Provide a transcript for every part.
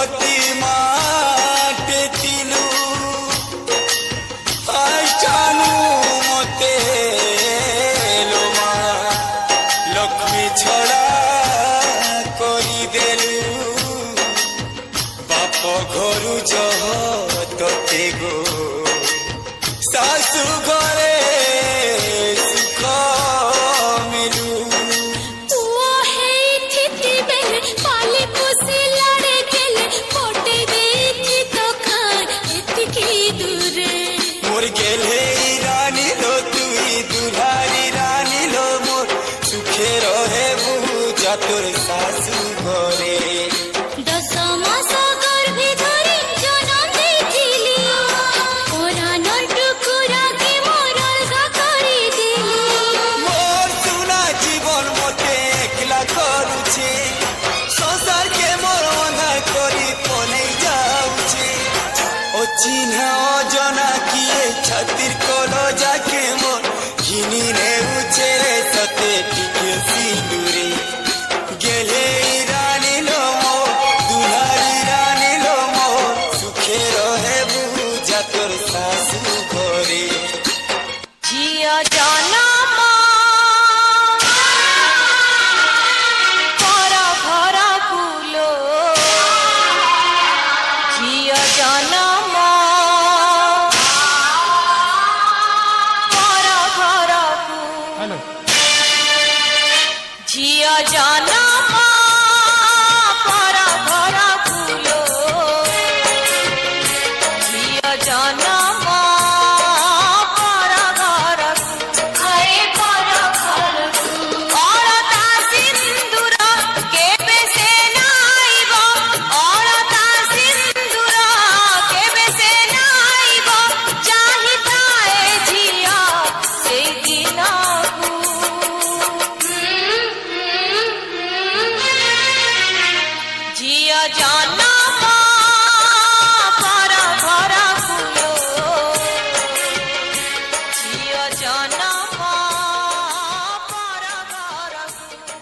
ପ୍ରତି ମାଟେ ତିଲୁ ଆଇଚାନୁ ମତେ ଲୋ ମା ଲକ୍ଷ୍ମୀ ଛଡ଼ା କରିଦେଲୁ ବାପ ଘରୁ ଜହ ତତେ ଗୋ ଶାଶୁ ଘରେ ସୁଖ ମିଲୁ ପୁଅ ହେଇଥିତି ବେଲେ ପାଲି ପୋଷି ଲଡ଼େ ଗେଲେ ଫଟେଇ ଦେଇଥି ତ ଖାନ୍ ଏତିକି ଦୂରେ মোর গেলে রানী লো তুই দুলারি রানী লো মোর সুখে রহে বহু যাতর শাশু ঘরে দশ মাস গর্ভে ধরি জনম ଦେଇଥିଲି পুরানোর টুকুরাকে মোর অলগা করে দিলি মোর সুনা জীবন মতে একলা করুছে সংসারকে মোর অন্ধা করি পনেই যাউছে অচিহ্না অজনা কিয়ে ছাতির কল যাকে মোর ঘিনি নেউছে রে সতে টিকে সিঁদুরে গেলে রানী লো মোর দুলারি রানী লো মোর সুখে রহে বহু যাতর শাশু ঘরে ঝিয়া জনম পর ঘর কুলো ঝিয়া জনম পর ঘর কুলো ঝিয়া জনম পর ঘর কুলো ঝিয়া জনম পর ঘর ঘরে পর ঘর অরতা সিন্দুর কেবে সে নাইব অরতা সিন্দুর কেবে সে নাইব চাহিতায়ে ঝিয়া সেই দিনকু ঝিয়া জনম পর ঘর কুলো ঝিয়া জনম পর ঘর কুলো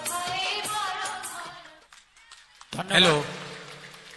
হ্যালো